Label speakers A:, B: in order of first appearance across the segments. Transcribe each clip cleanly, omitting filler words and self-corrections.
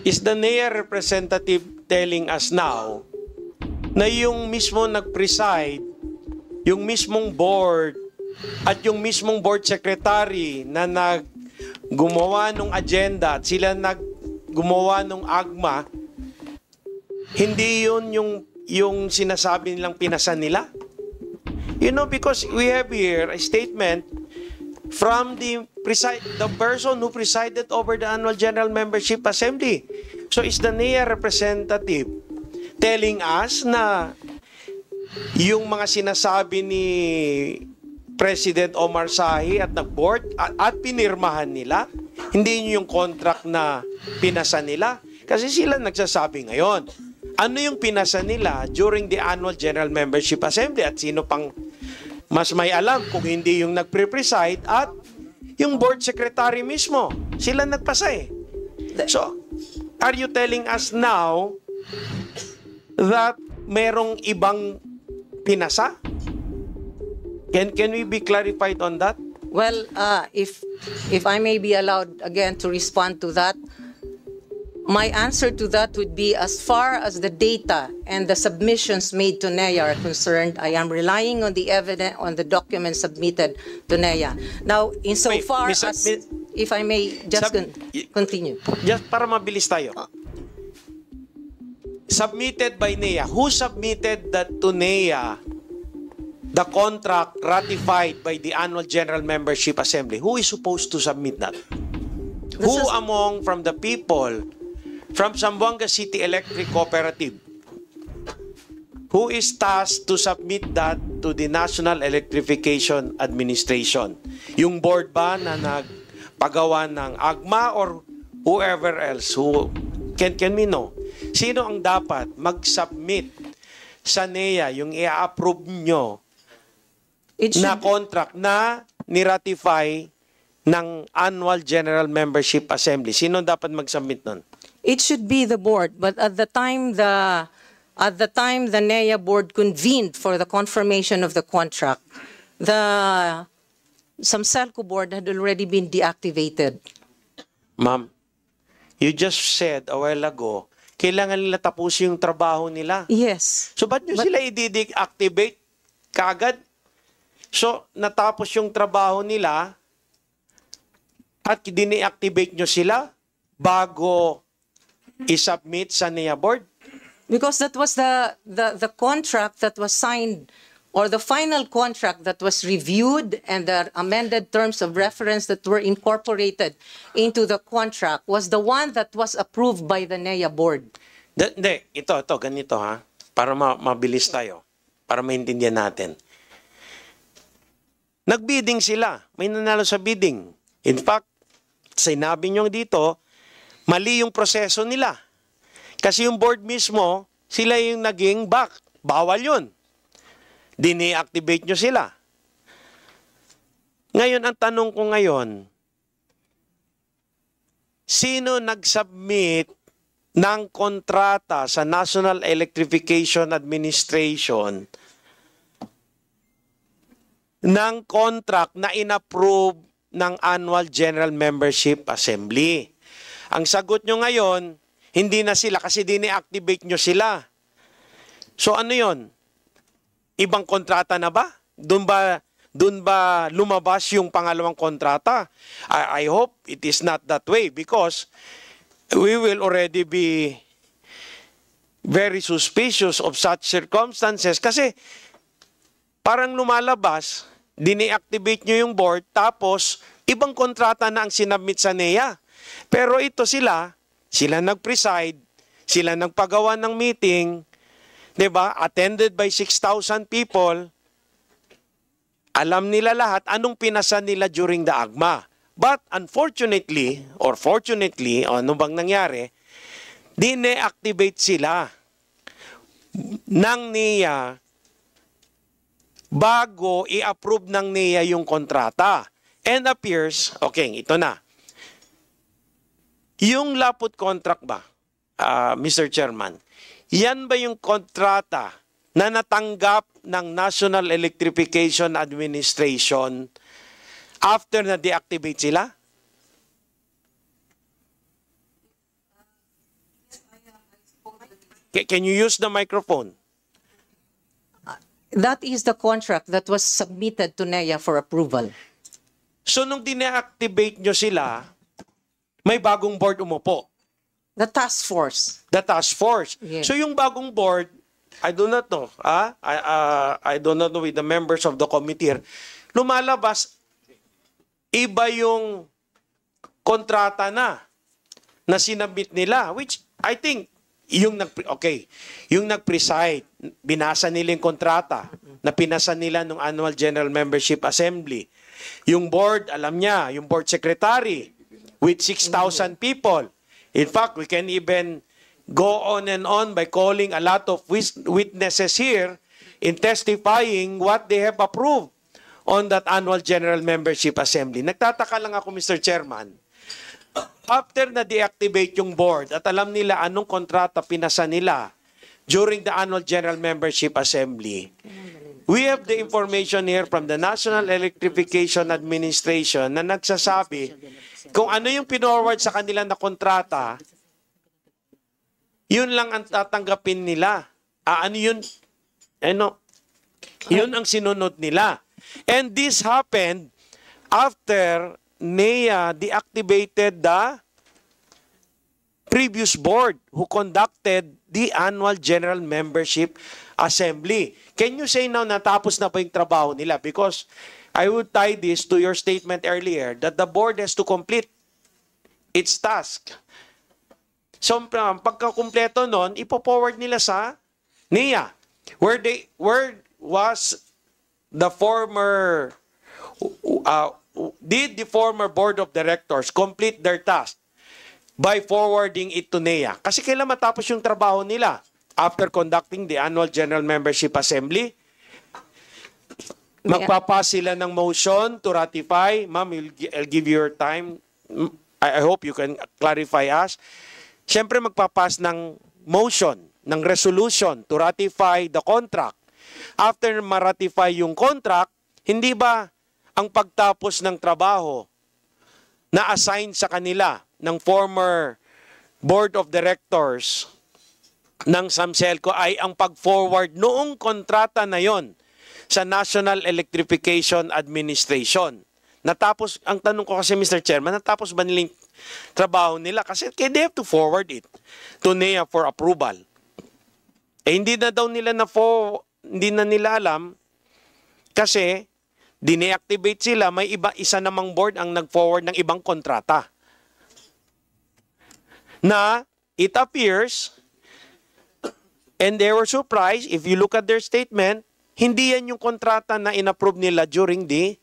A: is the NEA representative telling us now na yung mismo nag-preside, yung mismong board, at yung mismong board secretary na gumawa ng agenda at sila gumawa ng AGMA, hindi yun yung sinasabi nilang pinasan nila? You know, because we have here a statement from the person who presided over the annual General Membership Assembly. So is the NEA representative telling us na yung mga sinasabi ni President Omar Sahi at nag-board at pinirmahan nila, hindi yung contract na pinasa nila? Kasi sila nagsasabi ngayon. Ano yung pinasa nila during the annual General Membership Assembly at sino pang mas may alam kung hindi yung nagpre-preside at yung board secretary mismo. Sila nagpasa eh. So, are you telling us now that merong ibang pinasa? Can we be clarified on that?
B: Well, if I may be allowed again to respond to that, my answer to that would be, as far as the data and the submissions made to NEA are concerned, I am relying on the evidence, on the documents submitted to NEA. Now, insofar as, if I may just continue.
A: Just para mabilis tayo. Submitted by NEA. Who submitted that to NEA? The contract ratified by the annual General Membership Assembly. Who is supposed to submit that? Who among from the people from Zamboanga City Electric Cooperative, who is tasked to submit that to the National Electrification Administration? Yung board ba na nagpagawa ng AGMA or whoever else? Who can we know? Sino ang dapat mag-submit sa NEA yung i-approve nyo na contract na ni-ratify ng Annual General Membership Assembly? Sino dapat mag-submit nun?
B: It should be the board, but at the time the NEA board convened for the confirmation of the contract, the Samselco board had already been deactivated.
A: Ma'am, you just said a while ago, kailangan nila tapusin yung trabaho nila.
B: Yes.
A: So ba't nyo sila i-deactivate kaagad? So natapos yung trabaho nila at dine-activate nyo sila bago i-submit sa NEA board?
B: Because that was the contract that was signed, or the final contract that was reviewed, and the amended terms of reference that were incorporated into the contract was the one that was approved by the NEA board.
A: Hindi, ito, ganito ha, para mabilis tayo, para maintindihan natin. Nag-bidding sila, may nanalo sa bidding. In fact, sinabi nyo dito, mali yung proseso nila. Kasi yung board mismo, sila yung naging back. Bawal yun. Dine-activate nyo sila. Ngayon, ang tanong ko ngayon, sino nag-submit ng kontrata sa National Electrification Administration ng contract na inapprove ng Annual General Membership Assembly? Ang sagot nyo ngayon, hindi na sila kasi dine-activate nyo sila. So ano yon? Ibang kontrata na ba? Doon ba lumabas yung pangalawang kontrata? I hope it is not that way, because we will already be very suspicious of such circumstances. Kasi parang lumalabas, dine-activate nyo yung board, tapos ibang kontrata na ang sinabmit sa NEA. Pero ito sila nag-preside, sila nagpagawa ng meeting, 'di ba? Attended by 6,000 people. Alam nila lahat anong pinasa nila during the AGMA. But unfortunately, or fortunately, ano bang nangyari? Dine-activate sila ng NEA bago i-approve ng NEA yung kontrata. And appears, okay, ito na. Yung lapot contract ba, Mr. Chairman, yan ba yung kontrata na natanggap ng National Electrification Administration after na deactivate sila? Can you use the microphone?
B: That is the contract that was submitted to NEA for approval.
A: So nung dine-activate nyo sila, may bagong board umupo.
B: The task force.
A: The task force.
B: Yes.
A: So yung bagong board, I do not know. I do not know with the members of the committee here. Lumalabas, iba yung kontrata na sinabit nila, which I think yung nag-preside, binasa nila yung kontrata na pinasa nila nung Annual General Membership Assembly. Yung board, alam niya, yung board secretary with 6,000 people. In fact, we can even go on and on by calling a lot of witnesses here in testifying what they have approved on that Annual General Membership Assembly. Nagtataka lang ako, Mr. Chairman, after na deactivate yung board at alam nila anong kontrata pinasa nila during the Annual General Membership Assembly, we have the information here from the National Electrification Administration na nagsasabi kung ano yung pinorward sa kanila na kontrata, yun lang ang tatanggapin nila. Ano yun? Yun ang sinunod nila. And this happened after NEA deactivated the previous board who conducted the Annual General Membership Assembly. Can you say now natapos na ba yung trabaho nila? Because I would tie this to your statement earlier that the board has to complete its task. So, pagkakumpleto nun, ipo-forward nila sa NEA. Where was the former did the former board of directors complete their task by forwarding it to NEA? Kasi kailan matapos yung trabaho nila? After conducting the Annual General Membership Assembly, magpapas sila ng motion to ratify. Ma'am, I'll give you your time. I hope you can clarify us. Siyempre, magpapas ng motion, ng resolution to ratify the contract. After ma-ratify yung contract, hindi ba ang pagtapos ng trabaho na assign sa kanila ng former board of directors ng SAMSELCO ay ang pag-forward noong kontrata na yon sa National Electrification Administration? Natapos, ang tanong ko kasi Mr. Chairman, natapos ba nilang trabaho nila? Kasi they have to forward it to NEA for approval. Hindi na daw nila hindi na nila alam kasi dineactivate sila, may isa namang board ang nag-forward ng ibang kontrata. Na it appears, and they were surprised, if you look at their statement, hindi yan yung kontrata na inapprove nila during the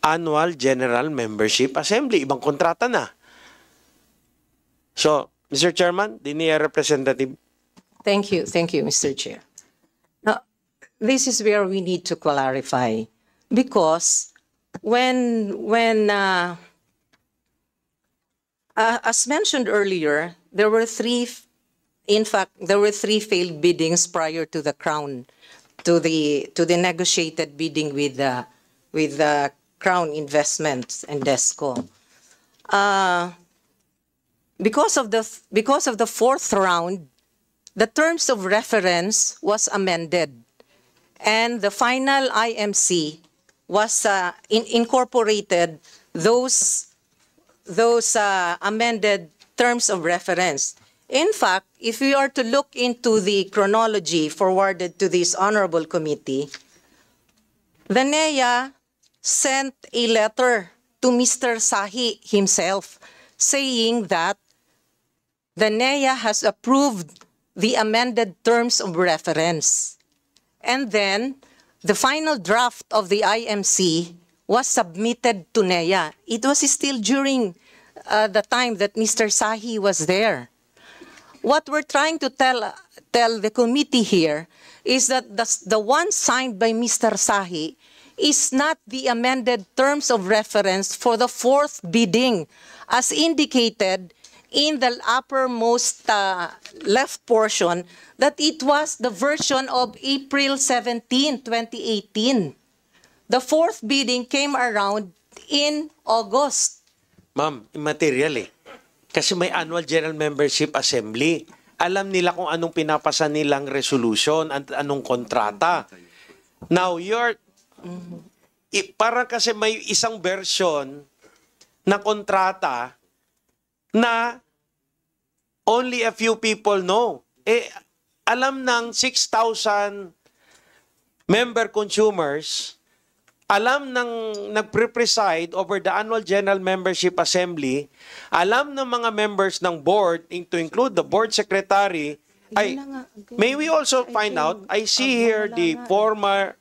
A: Annual General Membership Assembly. Ibang kontrata na. So, Mr. Chairman, the NEA representative.
B: Thank you, Mr. Chair. Now, this is where we need to clarify. Because as mentioned earlier, there were three failed biddings prior to the Crown, to the negotiated bidding with the Crown Investments and DESCO. Because of the fourth round, the terms of reference was amended, and the final IMC was incorporated those amended terms of reference. In fact, if we are to look into the chronology forwarded to this honorable committee, the NEA sent a letter to Mr. Sahi himself saying that the NEA has approved the amended terms of reference. And then, the final draft of the IMC was submitted to NEA. It was still during the time that Mr. Sahi was there. What we're trying to tell the committee here is that the one signed by Mr. Sahi is not the amended terms of reference for the fourth bidding, as indicated in the uppermost left portion, that it was the version of April 17, 2018. The fourth bidding came around in August.
A: Ma'am, immaterial eh. Kasi may Annual General Membership Assembly. alam nila kung anong pinapasa nilang resolution at anong kontrata. Now, parang kasi may isang version na kontrata na only a few people know. Alam ng 6,000 member consumers, alam ng nagpre-preside over the Annual General Membership Assembly, alam ng mga members ng board, to include the board secretary. May we also find out, I see here the former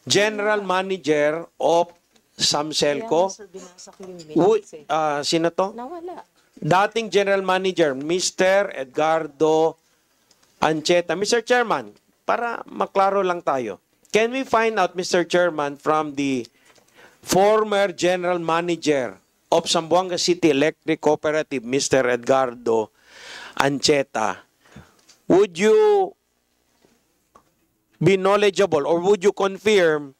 A: general manager of Samselco. Sino to? Dating general manager, Mr. Edgardo Ancheta. Mr. Chairman, para maklaro lang tayo. Can we find out, Mr. Chairman, from the former general manager of Zamboanga City Electric Cooperative, Mr. Edgardo Ancheta, would you be knowledgeable or would you confirm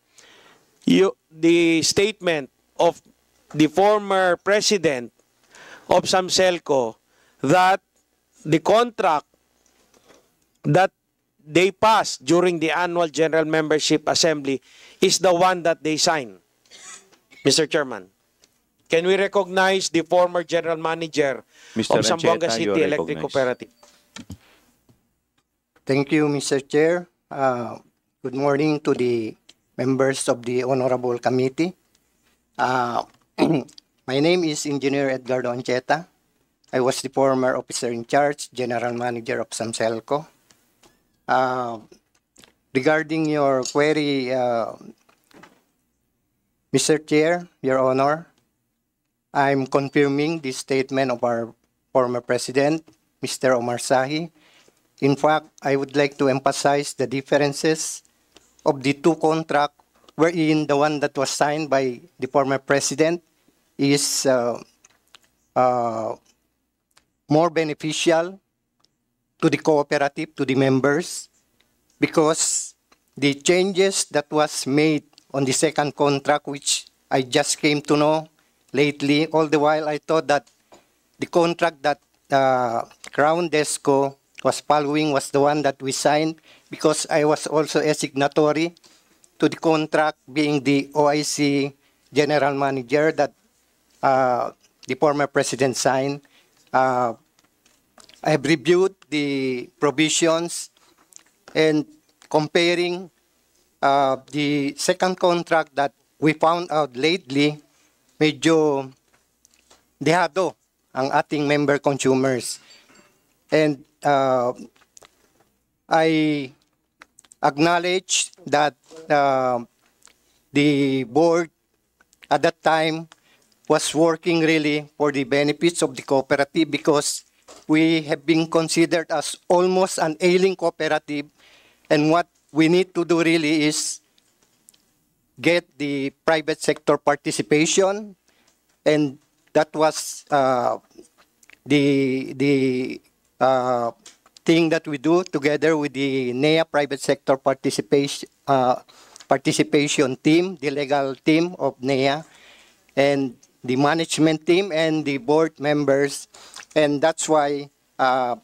A: the statement of the former president of Samselco that the contract that they passed during the Annual General Membership Assembly is the one that they signed? Mr. Chairman, can we recognize the former general manager
C: Mr.
A: of Zamboanga
C: Ancheta,
A: City
C: you are
A: Electric
C: recognized.
A: Cooperative?
D: Thank you, Mr. Chair. Good morning to the members of the Honorable Committee. My name is Engineer Edgardo Ancheta. I was the former officer in charge, General Manager of Samselco. Regarding your query, Mr. Chair, Your Honor, I'm confirming the statement of our former President, Mr. Omar Sahi. In fact, I would like to emphasize the differences of the two contracts, wherein the one that was signed by the former President is more beneficial to the cooperative, to the members, because the changes that was made on the second contract, which I just came to know lately, all the while I thought that the contract that Crown Desco was following was the one that we signed, because I was also a signatory to the contract, being the OIC general manager that the former president signed. I have reviewed the provisions and comparing the second contract that we found out lately, medyo dehado ang ating member consumers. And I acknowledge that the board at that time was working really for the benefits of the cooperative, because we have been considered as almost an ailing cooperative, and what we need to do really is get the private sector participation, and that was the thing that we do together with the NEA private sector participation team, the legal team of NEA, and the management team and the board members. And that's why I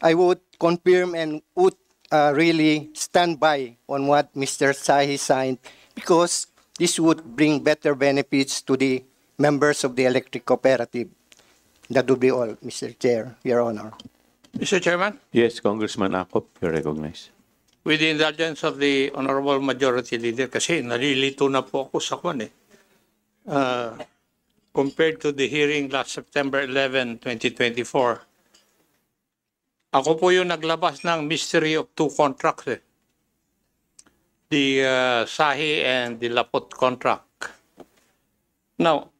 D: would confirm and would really stand by on what Mr. Sahi signed, because this would bring better benefits to the members of the electric cooperative. That would be all, Mr. Chair, Your Honor.
E: Mr. Chairman,
C: Yes, Congressman Acop, you're recognized.
E: with the indulgence of the Honorable Majority Leader, kasi nalilito na po ako sa kwan eh. Compared to the hearing last September 11, 2024, ako po yung naglabas ng mystery of two contracts eh. The Sahi and the Lapot contract. Now,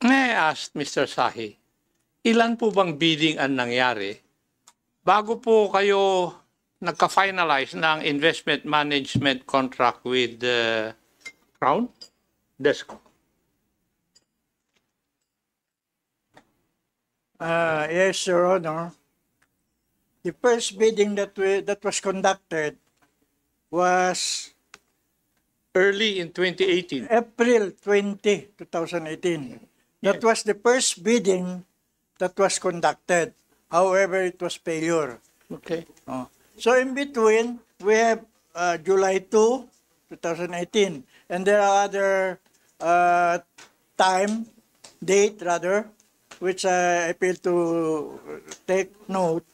E: may I ask Mr. Sahi, ilan po bang bidding ang nangyari bago po kayo nagka-finalize ng investment management contract with Crown Desco?
F: Yes, Your Honor. The first bidding that was conducted was
E: Early in 2018.
F: April 20, 2018. That was the first bidding that was conducted. However, it was failure.
E: Okay.
F: So in between, we have July 2, 2018, and there are other date rather, which I feel to take note.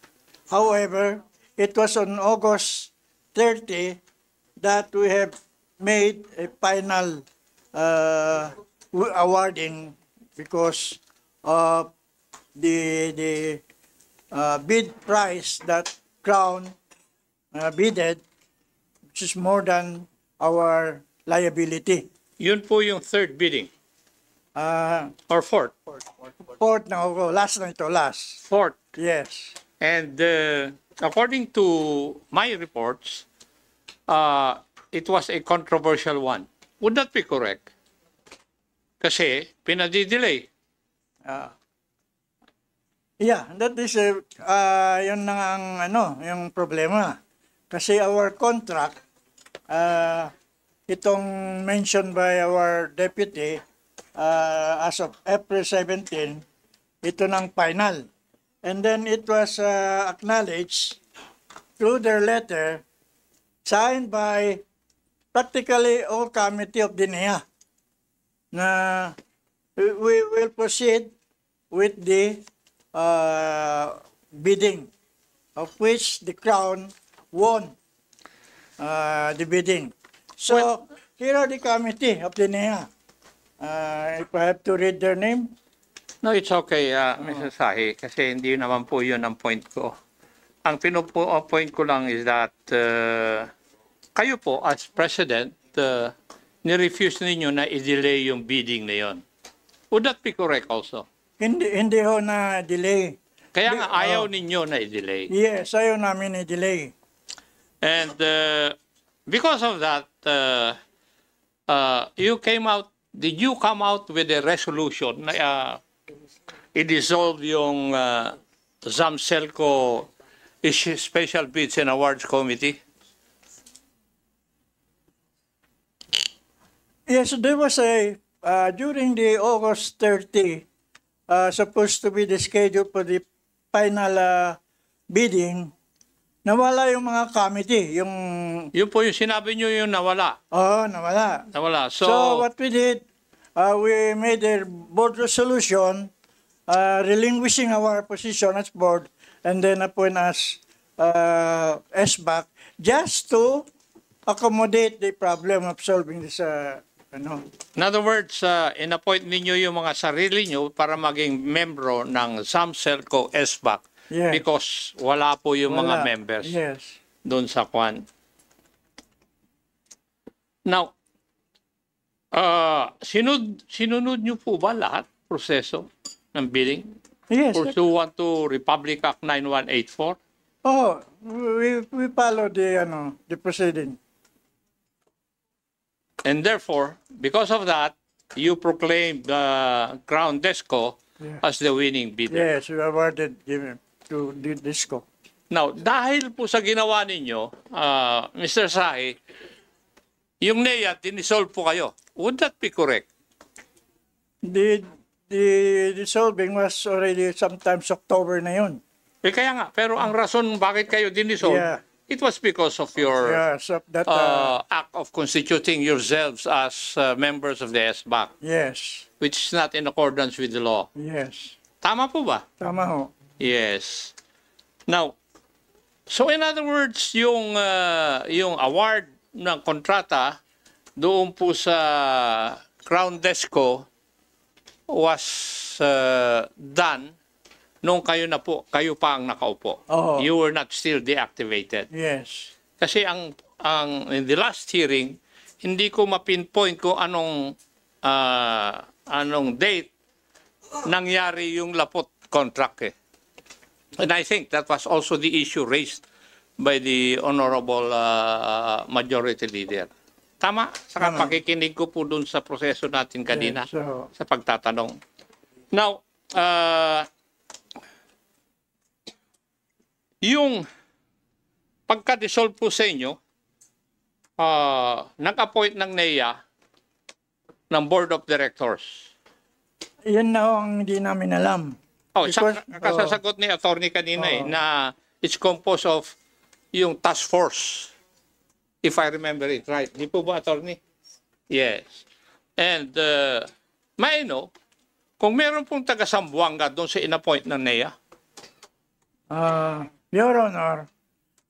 F: However, it was on August 30 that we have made a final awarding because of the bid price that Crown bidded, which is more than our liability.
E: Yun po yung third bidding. Or fourth?
F: Fourth na ako. Last na ito, last.
E: Fourth.
F: Yes.
E: And according to my reports, it was a controversial one. Would that be correct? Kasi pinadidelay.
F: Yeah, that is yun na nga ang yung problema. Kasi our contract, itong mentioned by our deputy, as of April 17, ito ng final. And then it was acknowledged through their letter signed by practically all committee of the NEA na we will proceed with the bidding, of which the Crown won the bidding. So here are the committee of the NEA. If I have to read their name.
E: No, it's okay, Mr. Sahi, kasi hindi naman po yun ang point ko. Ang point ko lang is that kayo po as president, ni-refuse ninyo na i-delay yung bidding na yun. Would that be correct also?
F: Hindi ho na delay.
E: Kaya nga ayaw ninyo na i-delay.
F: Yes, ayaw namin i-delay.
E: And because of that, did you come out with a resolution na i-dissolve yung ZAMCELCO Special Bids and Awards Committee?
F: Yes, there was during the August 30, supposed to be the schedule for the final bidding, nawala yung mga committee.
E: Yun po yung sinabi nyo yung nawala.
F: Oo, nawala.
E: Nawala.
F: So what we did, we made a board resolution relinquishing our position as board and then appoint as SBAC just to accommodate the problem of solving this
E: In other words, in-appoint ninyo yung mga sarili nyo para maging membro ng ZAMCELCO SBAC because wala po yung mga members doon sa Kwan. Now, sinunod nyo po ba lahat proseso ng bidding?
F: Yes.
E: Pursuant to Republic Act 9184?
F: Oh, we follow the proceeding.
E: And therefore, because of that, you proclaimed Crown Desco as the winning bidder.
F: Yes, we awarded to the Desco.
E: Now, dahil po sa ginawa ninyo, Mr. Sahi, yung NEA, dinisolve po kayo. Would that be correct?
F: The dissolving was already sometimes October na yun.
E: Kaya nga, pero ang rason bakit kayo dinisolve, it was because of your act of constituting yourselves as members of the SBAC.
F: Yes.
E: Which is not in accordance with the law.
F: Yes.
E: Tama po ba?
F: Tama ho.
E: Yes. Now, so in other words, yung award ng kontrata doon po sa Crown Desco was done nung kayo pa ang nakaupo.
F: Oh.
E: You were not still deactivated.
F: Yes.
E: Kasi in the last hearing, hindi ko ma-pinpoint kung anong date nangyari yung lapot contract eh. And I think that was also the issue raised by the Honorable Majority Leader. Tama? Saka pakikinig ko po dun sa proseso natin kanina sa pagtatanong. Now, yung pagka-dissolve po sa inyo, nag-appoint ng NEA ng Board of Directors.
F: Yan na ang hindi namin alam.
E: Oh,
F: Because,
E: kasasagot ni attorney kanina na it's composed of yung task force. If I remember it right. Di po ba, attorney? Yes. And may know, kung meron pong taga Zamboanga doon sa inappoint ng NEA,
F: Your Honor,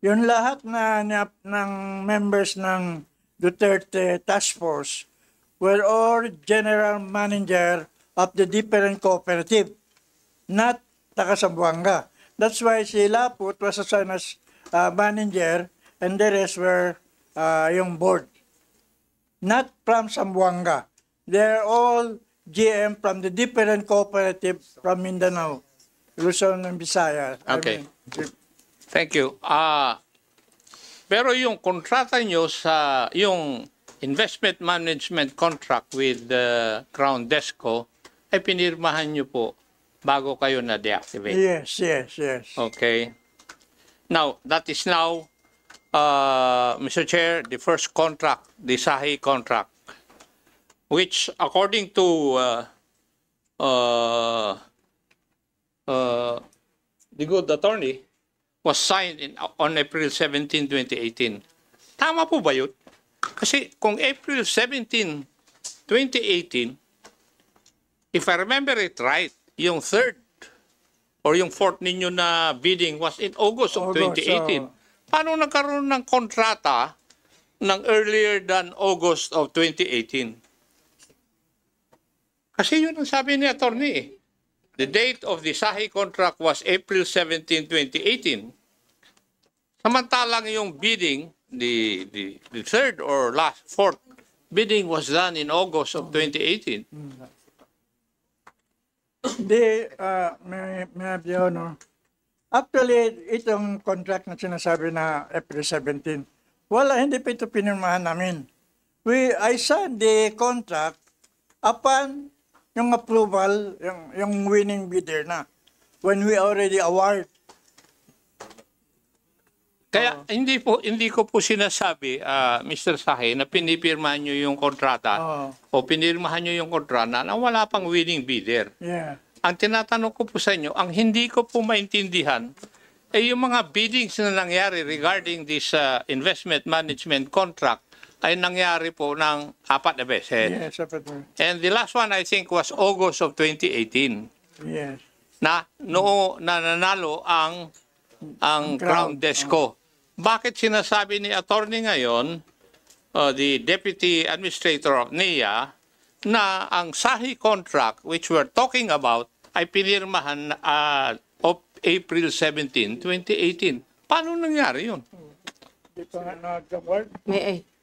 F: yung lahat ng members ng Duterte Task Force were all general manager of the different cooperative, not taga Zamboanga. That's why si Laput was assigned as manager and the rest were yung board. Not from Zamboanga. They're all GM from the different cooperative from Mindanao, Luzon and Visayas.
E: Okay. Thank you. Pero yung kontrata nyo sa yung investment management contract with Crown Desco ay pinirmahan nyo po bago kayo na-deactivate.
F: Yes.
E: Okay. Now, that is now, Mr. Chair, the first contract, the SAHI contract, which according to the good attorney, was signed on April 17, 2018. Tama po ba yun? Kasi kung April 17, 2018, if I remember it right, yung third or yung fourth ninyo na bidding was in August of 2018. Paano nagkaroon ng kontrata ng earlier than August of 2018? Kasi yun ang sabi ni attorney eh. The date of the SAHI contract was April 17, 2018. Samantalang yung bidding, the third or fourth bidding was done in August of 2018.
F: May have you, no? Actually, itong contract na sinasabi na April 17, hindi pa ito pinirmahan namin. I signed the contract upon yung approval, yung winning bidder na, when we already award.
E: Kaya hindi ko po sinasabi, Mr. Sahe, na pinipirmahan nyo yung kontrata o pinirmahan nyo yung kontrata na wala pang winning bidder.
F: Yeah.
E: Ang tinatanong ko po sa inyo, ang hindi ko po maintindihan ay yung mga biddings na nangyari regarding this investment management contract ay nangyari po ng 4 na beses.
F: Yes,
E: And the last one I think was August of 2018.
F: yes.
E: Na nanalo ang Crown Desco. Bakit sinasabi ni attorney ngayon, the Deputy Administrator of NEA, na ang SAHI contract which we're talking about ay pinirmahan of April 17, 2018. Paano nangyari yun?
B: If I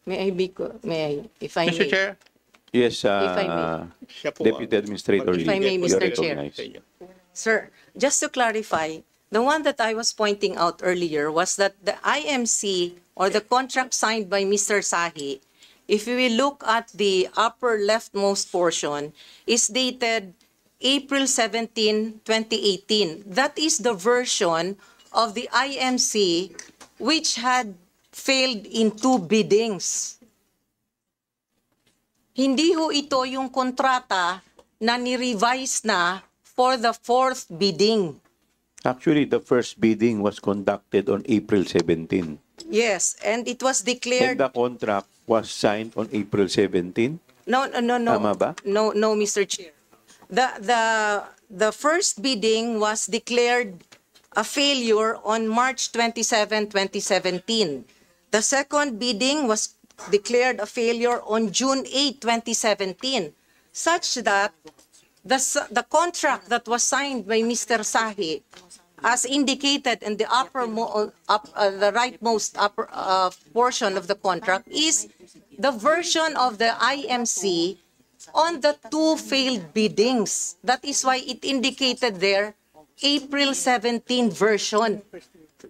E: Mr.
B: may.
E: Chair?
C: Yes,
B: If I may.
C: Deputy Administrator
B: If I may,
C: Lee,
B: Mr.
C: you're
B: Chair.
C: recognized.
B: Sir, just to clarify, the one that I was pointing out earlier was that the IMC or the contract signed by Mr. Sahi, if we will look at the upper leftmost portion, is dated April 17, 2018. That is the version of the IMC which had failed in 2 biddings. Hindi ho ito yung kontrata na ni-revise na for the 4th bidding.
C: Actually, the first bidding was conducted on April 17.
B: Yes, and it was
C: And
B: declared...
C: the contract was signed on April 17.
B: No.
C: Tama ba?
B: No, Mr. Chair. The first bidding was declared a failure on March 27, 2017. The second bidding was declared a failure on June 8, 2017, such that the contract that was signed by Mr. Sahi, as indicated in the the rightmost upper portion of the contract, is the version of the IMC on the 2 failed biddings. That is why it indicated there April 17 version.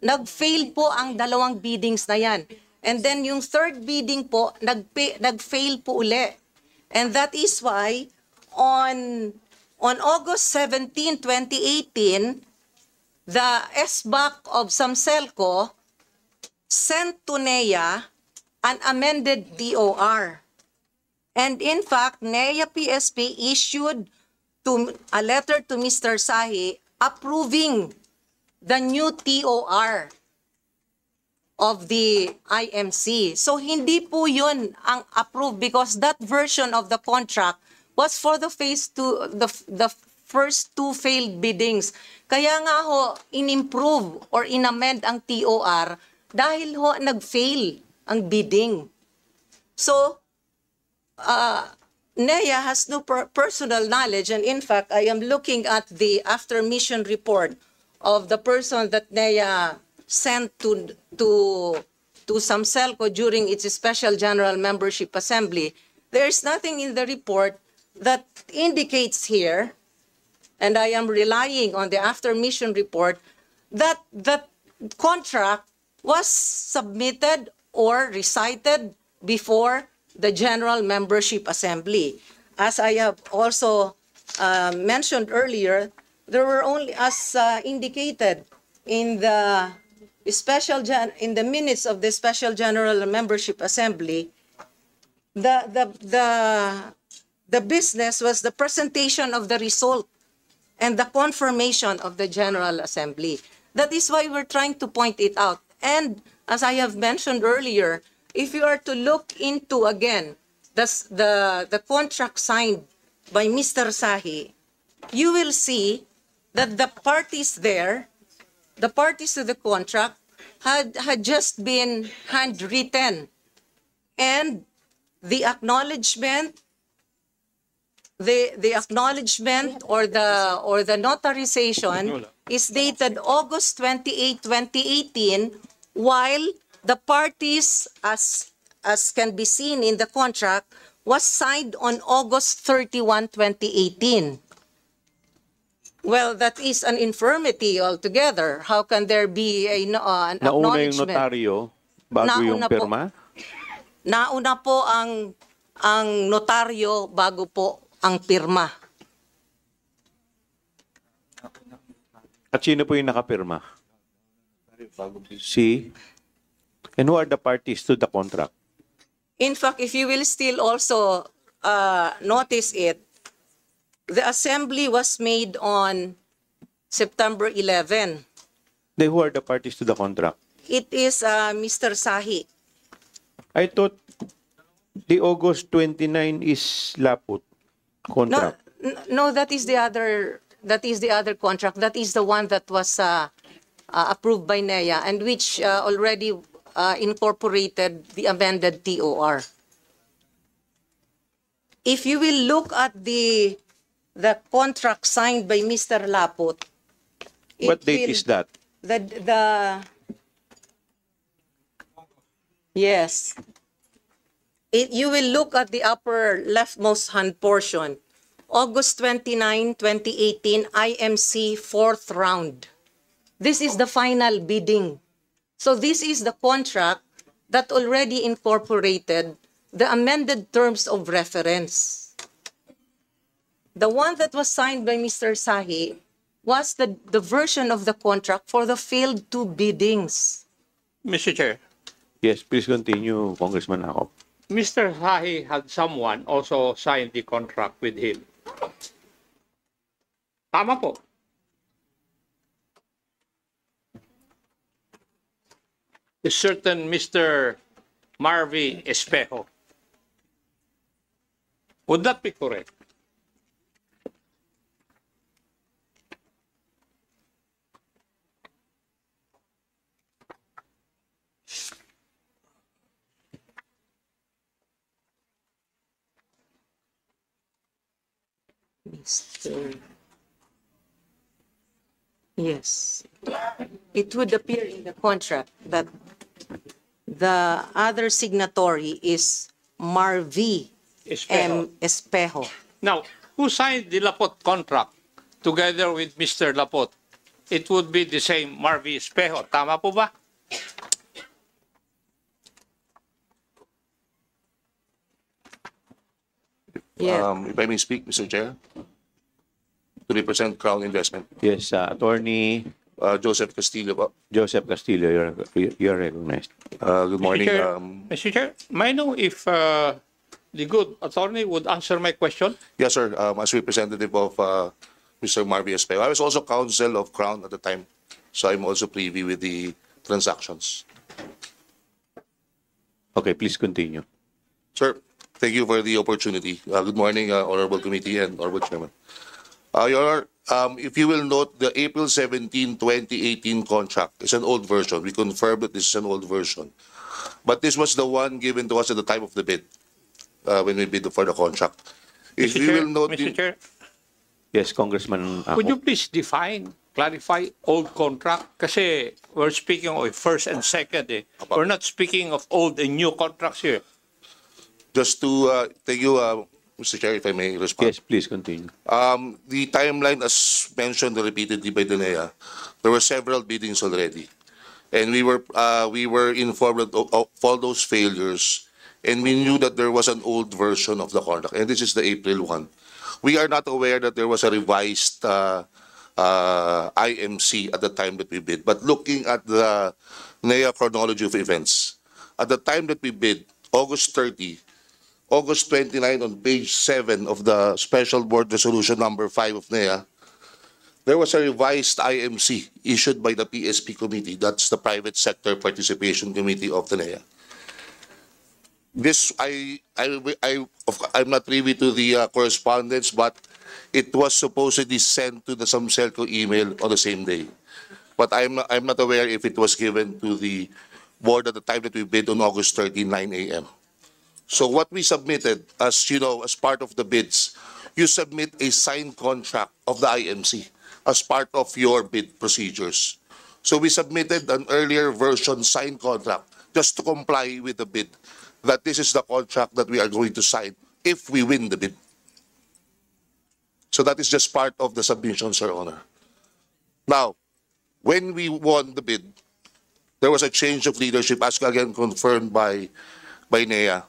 B: Nag-fail po ang 2 biddings na yan. And then yung 3rd bidding po, nag-fail po uli. And that is why on August 17, 2018, the SBAC of Samselco sent to NEA an amended TOR. And in fact, NEA PSP issued a letter to Mr. Sahi approving the new TOR of the IMC. So hindi po yun ang approved because that version of the contract was for the phase 2, the first 2 failed biddings. Kaya nga ho, in-improve or in-amend ang TOR dahil ho nag-fail ang bidding. So, NEA has no personal knowledge, and in fact, I am looking at the after-mission report of the person that NEA sent to Samselco during its special general membership assembly. There is nothing in the report that indicates here, and I am relying on the after-mission report, that the contract was submitted or recited before the General Membership Assembly. As I have also mentioned earlier, there were only, as indicated in the in the minutes of the Special General Membership Assembly, the business was the presentation of the result and the confirmation of the General Assembly. That is why we're trying to point it out. And as I have mentioned earlier, if you are to look into, again, the contract signed by Mr. Sahi, you will see that the parties there, the parties to the contract, had just been handwritten. And the acknowledgement, the acknowledgement or the notarization is dated August 28, 2018, while the parties, as can be seen in the contract, was signed on August 31, 2018. Well, that is an infirmity altogether. How can there be an
C: Nauna yung
B: acknowledgement?
C: notaryo bago yung
B: Nauna po.
C: pirma?
B: Nauna po ang notaryo bago po ang pirma.
C: At sino po yung nakapirma? Si? And who are the parties to the contract?
B: In fact, if you will still also notice it, the assembly was made on September 11.
C: Then who are the parties to the contract?
B: It is Mr. Sahi.
C: I thought the August 29 is Laput contract.
B: No, that is the other. That is the other contract. That is the one that was approved by NEA and which already incorporated the amended TOR. If you will look at the contract signed by Mr. Laput,
C: What date is that?
B: Yes. You will look at the upper leftmost hand portion. August 29, 2018, IMC 4th round. This is the final bidding. So this is the contract that already incorporated the amended terms of reference. The one that was signed by Mr. Sahi was the version of the contract for the failed 2 biddings.
E: Mr. Chair,
C: Yes, please continue, Congressman Akop.
E: Mr. Sahi had someone also sign the contract with him. Tama po. A certain Mr. Marvy Espejo. Would that be correct?
B: Yes. It would appear in the contract that the other signatory is Marvy
E: Espejo.
B: M. Espejo.
E: Now, who signed the Lapot contract together with Mr. Lapot? It would be the same Marvy Espejo. Tama po ba?
B: Yeah.
G: If I may speak, Mr. Chair, to represent Crown Investment,
C: Yes, Attorney
G: Joseph Castillo po.
C: Joseph Castillo, you're recognized.
G: Good morning.
E: Mr. Chair, may I know if the good attorney would answer my question?
G: Yes, sir. As representative of Mr. Marvin Espejo. I was also counsel of Crown at the time, so I'm also privy with the transactions.
C: Okay, please continue.
G: Sir, thank you for the opportunity. Good morning, Honorable Committee and Honorable Chairman. Your Honor, if you will note, the April 17, 2018 contract is an old version. We confirm that this is an old version. But this was the one given to us at the time of the bid, when we bid for the contract. If you will note,
E: Mr. Chair,
C: Yes, Congressman Ako.
E: could you please clarify old contract? Kasi we're speaking of first and second. We're not speaking of old and new contracts here.
G: just to thank you, Mr. Chair, if I may respond.
C: Yes, please continue.
G: The timeline, as mentioned repeatedly by DENEA, there were several biddings already. And we were informed of all those failures, and we knew that there was an old version of the contract, and this is the April one. We are not aware that there was a revised IMC at the time that we bid. But looking at the NEA chronology of events, at the time that we bid, August 30, August 29 on page 7 of the Special Board Resolution number 5 of NEA, there was a revised IMC issued by the PSP Committee. That's the Private Sector Participation Committee of the NEA. This, I'm not privy to the correspondence, but it was supposedly sent to the Samselco email on the same day. But I'm not aware if it was given to the board at the time that we bid on August 30, 9 a.m. So what we submitted, as you know, as part of the bids, you submit a signed contract of the IMC as part of your bid procedures. So we submitted an earlier version signed contract just to comply with the bid, that this is the contract that we are going to sign if we win the bid. So that is just part of the submission, Sir Honor. Now, when we won the bid, there was a change of leadership, as again confirmed by NEA.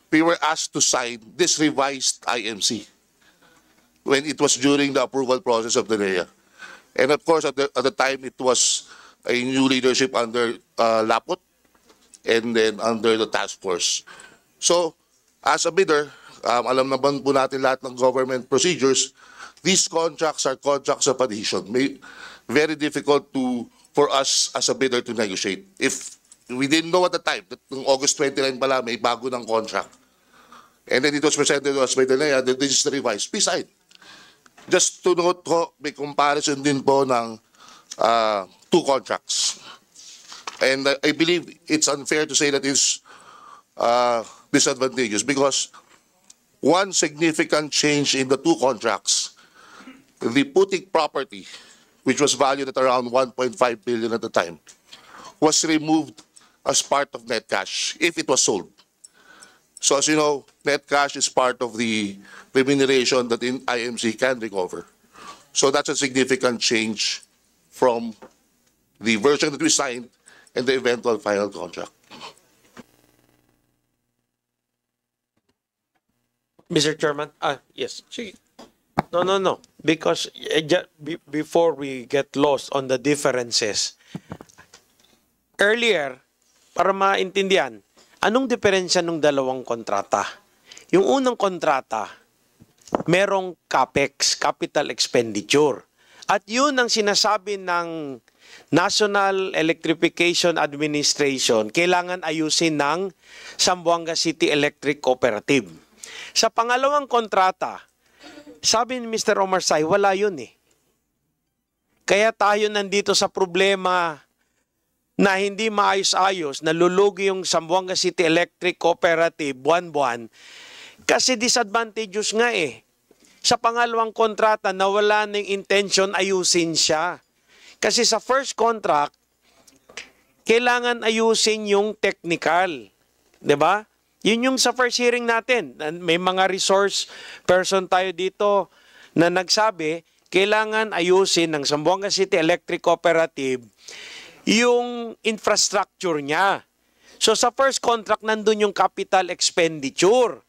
G: We were asked to sign this revised IMC when it was during the approval process of the NEA. And of course, at the time, it was a new leadership under Lapot and then under the task force. So, as a bidder, alam naman po natin lahat ng government procedures, these contracts are contracts of adhesion. Very difficult for us as a bidder to negotiate. If we didn't know at the time that on August 29 pala may bago ng contract, and then it was presented to us by the NEA that this is the revised, we signed. Just to note ko, may comparison din po ng two contracts. And I believe it's unfair to say that it's disadvantageous because one significant change in the two contracts, the Putik property, which was valued at around 1.5 billion at the time, was removed as part of net cash if it was sold. So as you know, net cash is part of the remuneration that in IMC can recover. So that's a significant change from the version that we signed and the eventual final contract.
A: Mr. Chairman, yes. No. Because before we get lost on the differences, earlier, para maintindihan, anong diferensya ng dalawang kontrata? Yung unang kontrata, merong CAPEX, Capital Expenditure. At yun ang sinasabi ng National Electrification Administration, kailangan ayusin ng Zamboanga City Electric Cooperative. Sa pangalawang kontrata, sabi ni Mr. Omarsay, wala yun eh. Kaya tayo nandito sa problema na hindi maayos-ayos, nalulugi yung Zamboanga City Electric Cooperative buwan-buwan, kasi disadvantageous nga eh. Sa pangalawang kontrata, nawala ng intention, ayusin siya. Kasi sa first contract, kailangan ayusin yung technical. 'Di ba? Yun yung sa first hearing natin. May mga resource person tayo dito na nagsabi, kailangan ayusin ng Zamboanga City Electric Cooperative yung infrastructure niya. So sa first contract, nandun yung capital expenditure.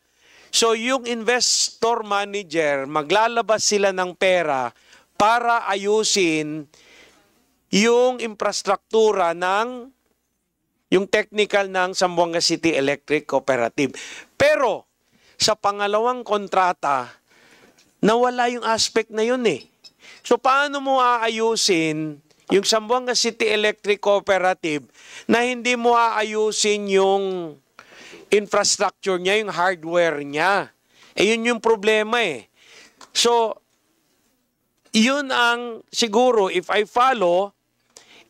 A: So yung investor manager, maglalabas sila ng pera para ayusin yung infrastruktura ng yung technical ng Zamboanga City Electric Cooperative. Pero sa pangalawang kontrata, nawala yung aspect na yun eh. So paano mo aayusin yung Zamboanga City Electric Cooperative na hindi mo aayusin yung infrastructure niya, yung hardware niya? Yun yung problema eh. So, yun ang siguro, if I follow,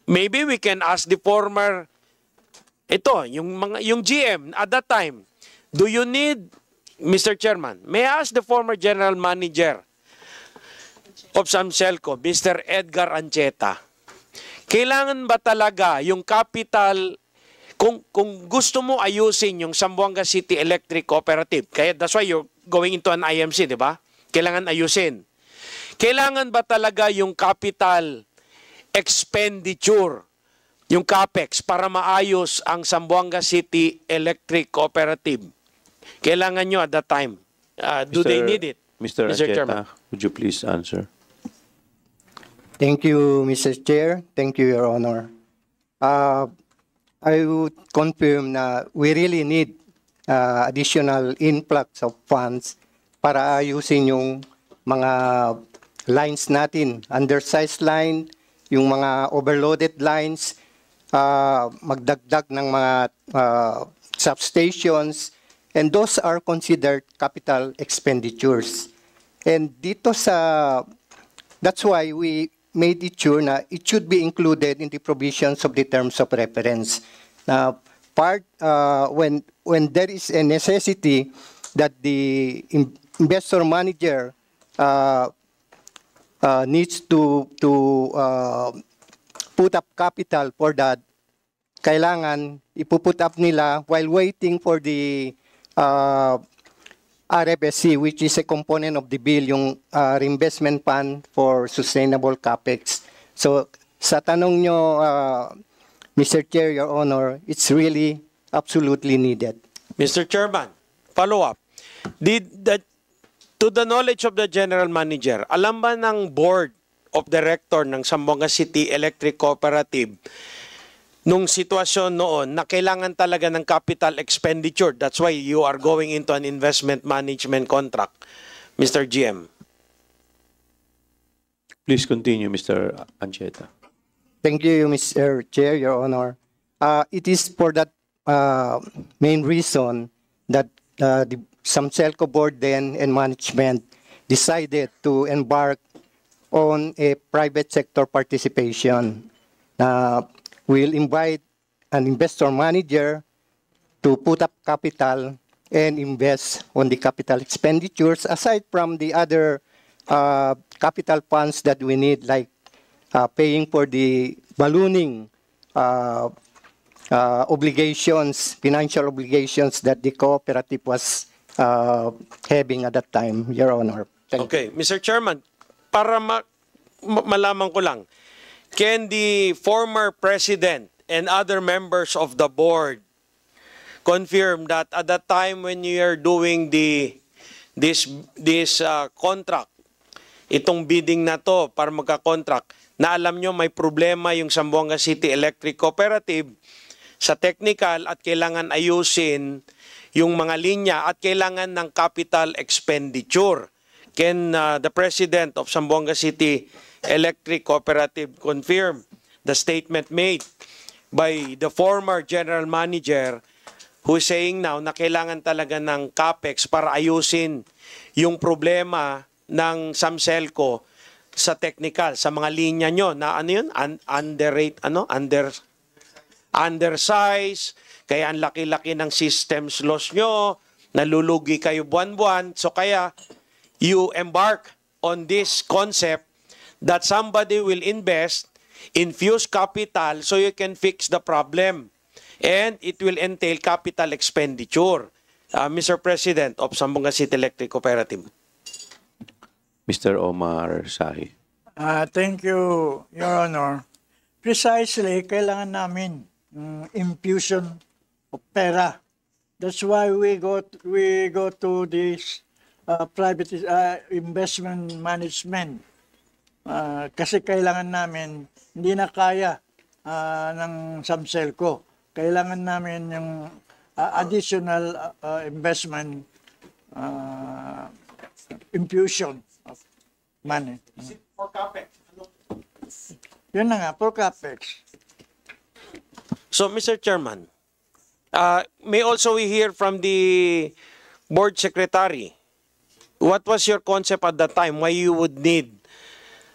A: maybe we can ask the former, yung GM at that time, do you need, Mr. Chairman, may I ask the former General Manager of Samselco, Mr. Edgar Ancheta, kailangan ba talaga yung capital, kung gusto mo ayusin yung Zamboanga City Electric Cooperative, kaya that's why you're going into an IMC, di ba? Kailangan ayusin. Kailangan ba talaga yung capital expenditure, yung CAPEX, para maayos ang Zamboanga City Electric Cooperative? Kailangan nyo at that time. Do they need it?
C: Mr.
A: Chairman?
C: Ancheta, would you please answer?
D: Thank you, Mr. Chair. Thank you, Your Honor. I would confirm na we really need additional influx of funds para ayusin yung mga lines natin, undersized line, yung mga overloaded lines, magdagdag ng mga substations, and those are considered capital expenditures. And dito that's why we made it sure na it should be included in the provisions of the terms of reference. Now, when there is a necessity that the investor manager needs to put up capital for that, kailangan ipuput up nila while waiting for the RFSC, which is a component of the bill, yung reinvestment fund for sustainable CAPEX. So sa tanong nyo, Mr. Chair, Your Honor, it's really absolutely needed.
A: Mr. Chairman, follow up. To the knowledge of the General Manager, alam ba ng Board of Director ng Zamboanga City Electric Cooperative nung sitwasyon noon na kailangan talaga ng capital expenditure? That's why you are going into an investment management contract, Mr. GM.
C: Please continue, Mr. Ancheta.
D: Thank you, Mr. Chair, Your Honor. It is for that main reason that the Samselco board then and management decided to embark on a private sector participation. We'll invite an investor manager to put up capital and invest on the capital expenditures aside from the other capital funds that we need, like paying for the ballooning obligations, financial obligations that the cooperative was having at that time, Your Honor. Thank you.
A: Mr. Chairman, para malaman ko lang, can the former president and other members of the board confirm that at that time when you are doing this contract, itong bidding na to para magka-contract, na alam nyo may problema yung Zamboanga City Electric Cooperative sa technical at kailangan ayusin yung mga linya at kailangan ng capital expenditure? Can the president of Zamboanga City Electric Cooperative confirm the statement made by the former general manager who is saying now na kailangan talaga ng CAPEX para ayusin yung problema ng Samselco sa technical, sa mga linya nyo na ano yun? Undersize, kaya ang laki-laki ng systems loss nyo, nalulugi kayo buwan-buwan. So kaya you embark on this concept that somebody will invest, infuse capital so you can fix the problem. And it will entail capital expenditure. Mr. President of Zamboanga City Electric Cooperative.
C: Mr. Omar Sahi.
F: Thank you, Your Honor. Precisely, kailangan namin infusion of pera. That's why we go to this private investment management. Kasi kailangan namin, hindi na kaya ng Samselco. Kailangan namin yung additional investment infusion of money.
A: For CAPEX.
F: Yun na nga, for CAPEX.
A: So, Mr. Chairman, may also we hear from the board secretary. What was your concept at that time? Why you would need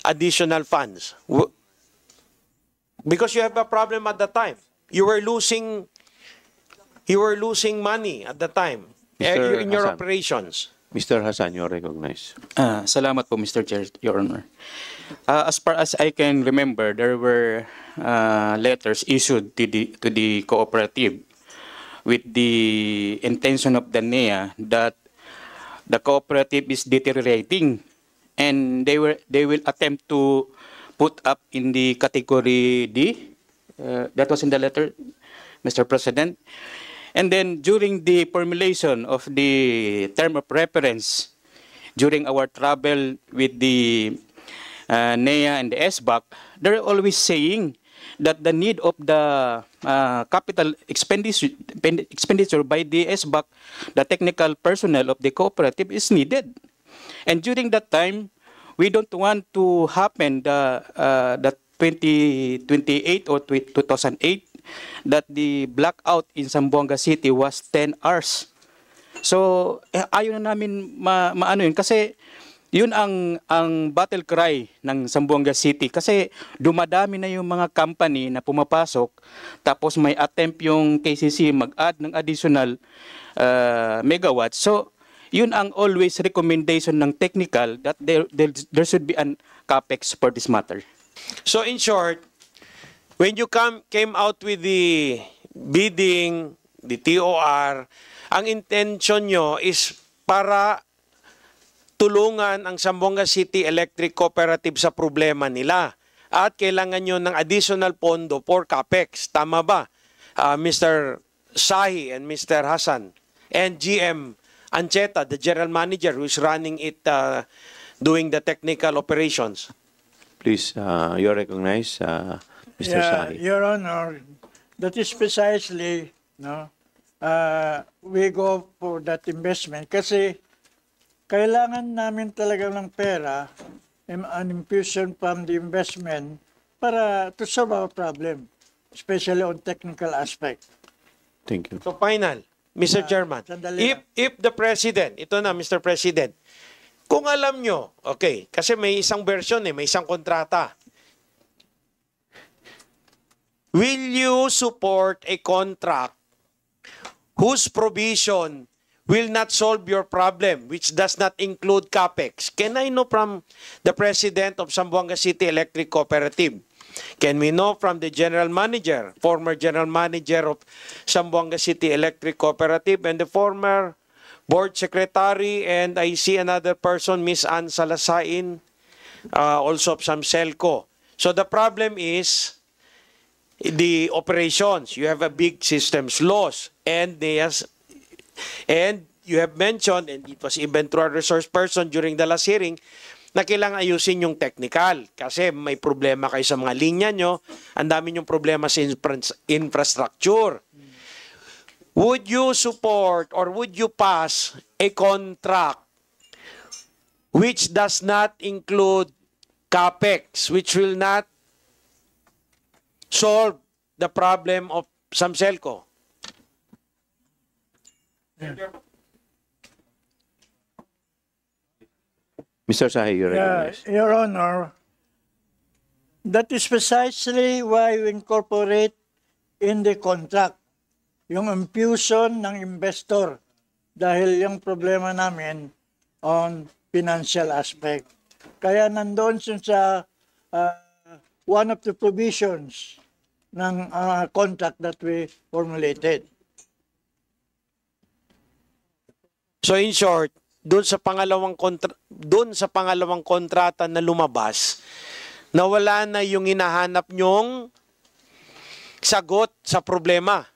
A: additional funds? Because you have a problem at that time. You were losing money at the time
C: Mr.
A: in your
C: Hassan.
A: operations.
C: Mr. Hassan, you're recognized.
H: Salamat po, Mr. Chair, Your Honor. As far as I can remember, there were letters issued to the cooperative with the intention of the NEA that the cooperative is deteriorating and they will attempt to put up in the category D. That was in the letter, Mr. President. And then during the formulation of the term of reference, during our travel with the NEA and the SBAC, they're always saying that the need of the capital expenditure by the SBAC, the technical personnel of the cooperative, is needed. And during that time, we don't want to happen the 2028 or 2008 that the blackout in Zamboanga City was 10 hours. So, ayaw na namin maano yun kasi yun ang battle cry ng Zamboanga City kasi dumadami na yung mga company na pumapasok tapos may attempt yung KCC mag-add ng additional megawatts. So, yun ang always recommendation ng technical that there should be an CAPEX for this matter.
A: So in short, when you came out with the bidding, the TOR, ang intention nyo is para tulungan ang Zamboanga City Electric Cooperative sa problema nila. At kailangan nyo ng additional pondo for CAPEX. Tama ba? Mr. Sahi and Mr. Hassan and GM Ancheta, the general manager who is running it, doing the technical operations.
C: Please, you're recognized, Mr. Sahi.
F: Your Honor, that is precisely, we go for that investment kasi kailangan namin talaga ng pera, an infusion from the investment para to solve our problem, especially on technical aspect.
C: Thank you.
A: So final, Mr. Chairman,
F: sandali
A: if the President, ito na Mr. President, kung alam nyo, okay, kasi may isang version may isang kontrata. Will you support a contract whose provision will not solve your problem, which does not include CAPEX? Can I know from the President of Zamboanga City Electric Cooperative? Can we know from the General Manager, former General Manager of Zamboanga City Electric Cooperative, and the former Board Secretary, and I see another person, Ms. Ann Salasain, also of Samselco. So the problem is the operations. You have a big systems loss, and you have mentioned, and it was even through a resource person during the last hearing, na kailangan ayusin yung technical. Kasi may problema kayo sa mga linya nyo, ang dami yung problema sa infrastructure. Would you support or would you pass a contract which does not include CAPEX, which will not solve the problem of Samselco?
C: Mr. Sahi, you're recognized.
F: Your Honor, that is precisely why we incorporate in the contract yung infusion ng investor dahil yung problema namin on financial aspect. Kaya nandoon sa one of the provisions ng contract that we formulated.
A: So in short, doon sa pangalawang kontrata na lumabas, nawala na yung hinahanap nyong sagot sa problema.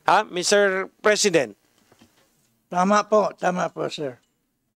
A: Mr. President?
F: Tama po, sir.